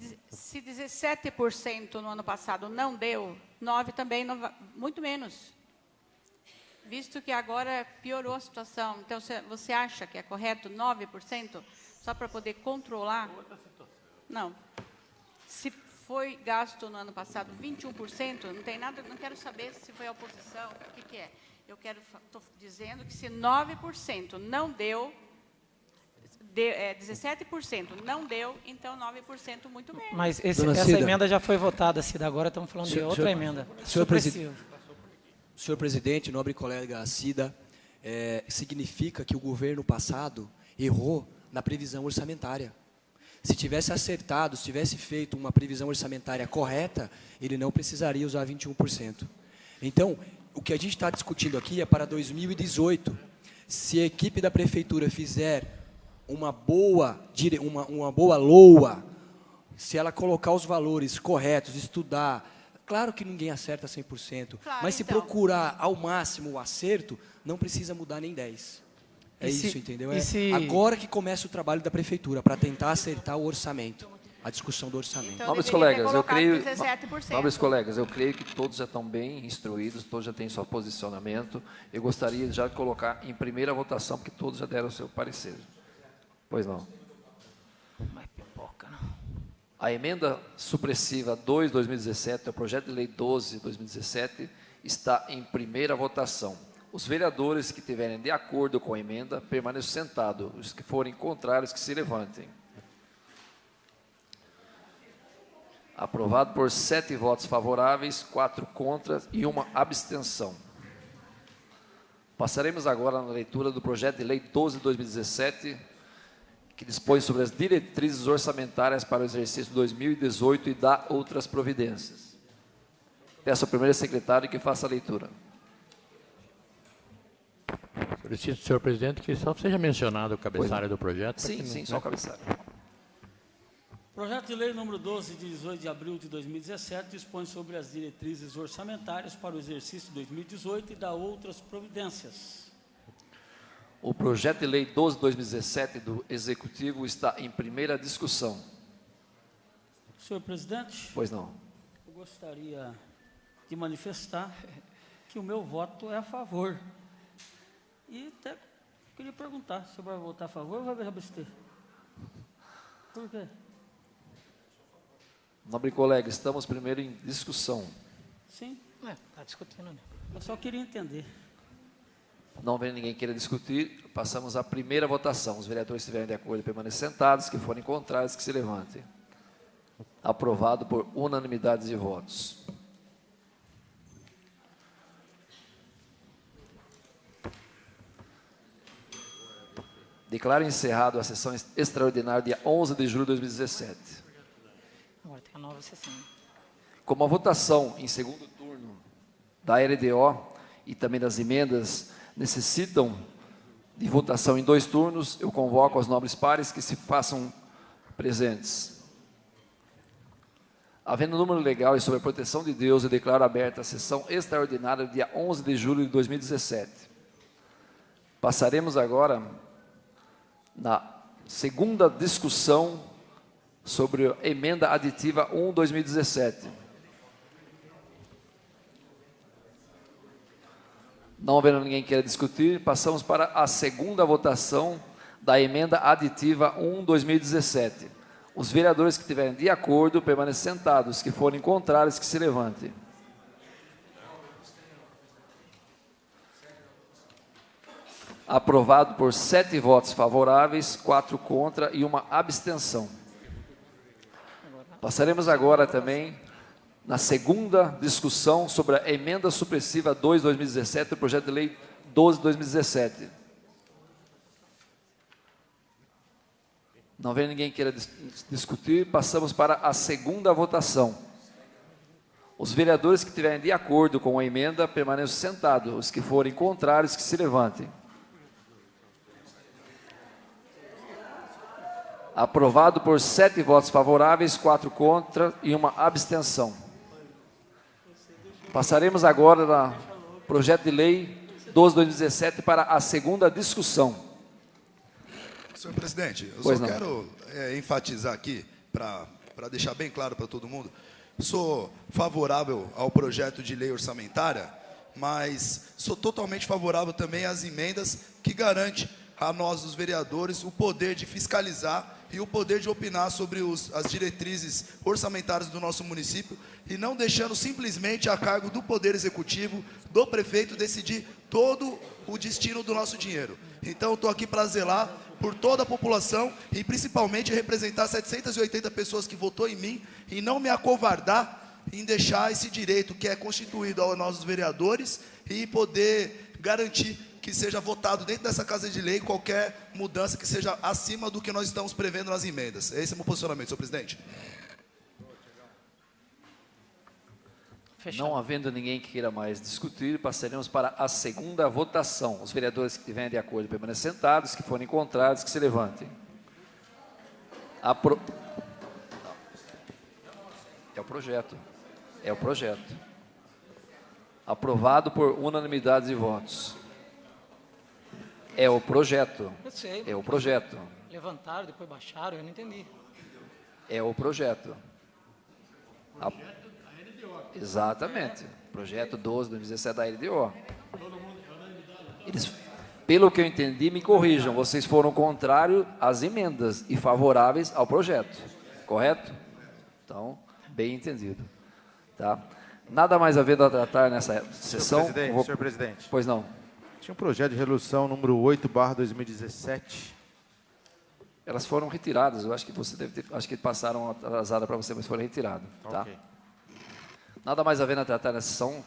Speaker 10: 17% no ano passado não deu, 9% também, não, muito menos. Visto que agora piorou a situação. Então, você acha que é correto 9%, só para poder controlar? Não. Se foi gasto no ano passado 21%, não tem nada, não quero saber se foi a oposição, o que é. Eu estou dizendo que se 9% não deu, 17% não deu, então 9% muito bem.
Speaker 4: Mas
Speaker 8: Dona
Speaker 4: essa
Speaker 8: Cida.
Speaker 4: emenda já foi votada, Cida. Agora estamos falando de outra emenda.
Speaker 8: Senhor presidente, nobre colega Cida, significa que o governo passado errou na previsão orçamentária. Se tivesse acertado, se tivesse feito uma previsão orçamentária correta, ele não precisaria usar 21%. Então, o que a gente está discutindo aqui é para 2018. Se a equipe da prefeitura fizer uma boa LOA, se ela colocar os valores corretos, estudar, claro que ninguém acerta 100%,
Speaker 10: claro,
Speaker 8: mas se
Speaker 10: então.
Speaker 8: procurar ao máximo o acerto, não precisa mudar nem 10%. É isso, entendeu? Agora que começa o trabalho da prefeitura, para tentar acertar o orçamento. a discussão do orçamento.
Speaker 10: Então,
Speaker 1: Nobres
Speaker 10: deveria ter
Speaker 1: colegas, eu
Speaker 10: colocado
Speaker 1: creio,
Speaker 10: 17%.
Speaker 1: nobres colegas, eu creio que todos já estão bem instruídos, todos já têm seu posicionamento. Eu gostaria já de colocar em primeira votação, porque todos já deram o seu parecer. Pois não.
Speaker 4: Mas pipoca, não.
Speaker 1: A emenda supressiva 2/2017, o projeto de lei 12/2017, está em primeira votação. Os vereadores que estiverem de acordo com a emenda, permaneçam sentados. Os que forem contrários, que se levantem. Aprovado por 7 votos favoráveis, 4 contra e 1 abstenção. Passaremos agora na leitura do projeto de lei 12/2017, que dispõe sobre as diretrizes orçamentárias para o exercício 2018 e dá outras providências. Peço ao primeiro secretário que faça a leitura.
Speaker 3: Solicito, senhor presidente, que só seja mencionado o cabeçalho do projeto.
Speaker 1: Sim, sim, só o cabeçalho.
Speaker 2: Projeto de lei número 12, de 18 de abril de 2017, dispõe sobre as diretrizes orçamentárias para o exercício 2018 e dá outras providências.
Speaker 1: O projeto de lei 12/2017 do Executivo está em primeira discussão.
Speaker 2: Senhor presidente,
Speaker 1: Pois não.
Speaker 2: eu gostaria de manifestar que o meu voto é a favor. E até queria perguntar, se vai votar a favor ou vai abster? Por quê?
Speaker 1: Nobre colega, estamos primeiro em discussão.
Speaker 2: Sim,
Speaker 4: Está discutindo, né?
Speaker 2: eu só queria entender.
Speaker 1: Não vendo ninguém queira discutir, passamos à primeira votação. Os vereadores que estiverem de acordo permaneçam sentados, que forem contrários, que se levantem. Aprovado por unanimidade de votos. Declaro encerrado a sessão extraordinária dia 11 de julho de 2017.
Speaker 4: Agora tem a nova sessão.
Speaker 1: Como a votação em segundo turno da LDO e também das emendas necessitam de votação em 2 turnos, eu convoco os nobres pares que se façam presentes. Havendo número legal e sob a proteção de Deus, eu declaro aberta a sessão extraordinária do dia 11 de julho de 2017. Passaremos agora na segunda discussão sobre a emenda aditiva 1/2017. Não havendo ninguém queira discutir, passamos para a segunda votação da emenda aditiva 1/2017. Os vereadores que estiverem de acordo, permaneçam sentados. Os que forem contrários, que se levantem. Aprovado por 7 votos favoráveis, 4 contra e 1 abstenção. Passaremos agora também na segunda discussão sobre a emenda supressiva 2/2017 do projeto de lei 12/2017. Não vendo ninguém queira discutir, passamos para a segunda votação. Os vereadores que estiverem de acordo com a emenda permaneçam sentados. Os que forem contrários, que se levantem. Aprovado por 7 votos favoráveis, 4 contra e 1 abstenção. Passaremos agora no projeto de lei 12/2017 para a segunda discussão.
Speaker 5: Senhor presidente, eu
Speaker 1: Pois
Speaker 5: só
Speaker 1: não.
Speaker 5: quero enfatizar aqui, para deixar bem claro para todo mundo, sou favorável ao projeto de lei orçamentária, mas sou totalmente favorável também às emendas que garantem a nós, os vereadores, o poder de fiscalizar e o poder de opinar sobre as diretrizes orçamentárias do nosso município e não deixando simplesmente a cargo do Poder Executivo, do prefeito, decidir todo o destino do nosso dinheiro. Então, estou aqui para zelar por toda a população e principalmente representar 780 pessoas que votou em mim e não me acovardar em deixar esse direito que é constituído aos nossos vereadores e poder garantir que seja votado dentro dessa Casa de Lei qualquer mudança que seja acima do que nós estamos prevendo nas emendas. Esse é o meu posicionamento, senhor presidente.
Speaker 4: Fechado.
Speaker 1: Não havendo ninguém que queira mais discutir, passaremos para a segunda votação. Os vereadores que estiverem de acordo permaneçam sentados, que forem contrários, que se levantem. É o projeto. É o projeto. Aprovado por unanimidade de votos. É o projeto.
Speaker 4: Eu sei.
Speaker 1: É o projeto.
Speaker 4: Levantaram, depois baixaram, eu não entendi.
Speaker 1: É o projeto. Exatamente. Projeto 12 de 2017 da LDO. Eles, pelo que eu entendi, me corrijam, vocês foram contrários às emendas e favoráveis ao projeto. Correto? Então, bem entendido. Tá? Nada mais havendo a tratar nessa sessão.
Speaker 6: Senhor presidente.
Speaker 1: Pois não.
Speaker 6: Tinha um projeto de resolução número 8/2017.
Speaker 1: Elas foram retiradas. Eu acho que você deve ter, acho que passaram atrasada para você, mas foram retiradas. Tá?
Speaker 6: Ok.
Speaker 1: Nada mais havendo a tratar nessa sessão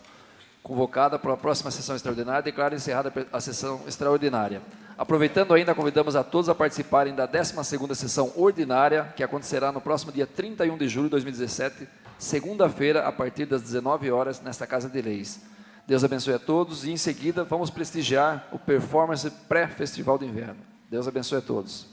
Speaker 1: convocada para a próxima sessão extraordinária, declaro encerrada a sessão extraordinária. Aproveitando ainda, convidamos a todos a participarem da 12ª sessão ordinária, que acontecerá no próximo dia 31 de julho de 2017, segunda-feira, a partir das 19 horas, nesta Casa de Leis. Deus abençoe a todos e, em seguida, vamos prestigiar o Performance Pré-Festival de Inverno. Deus abençoe a todos.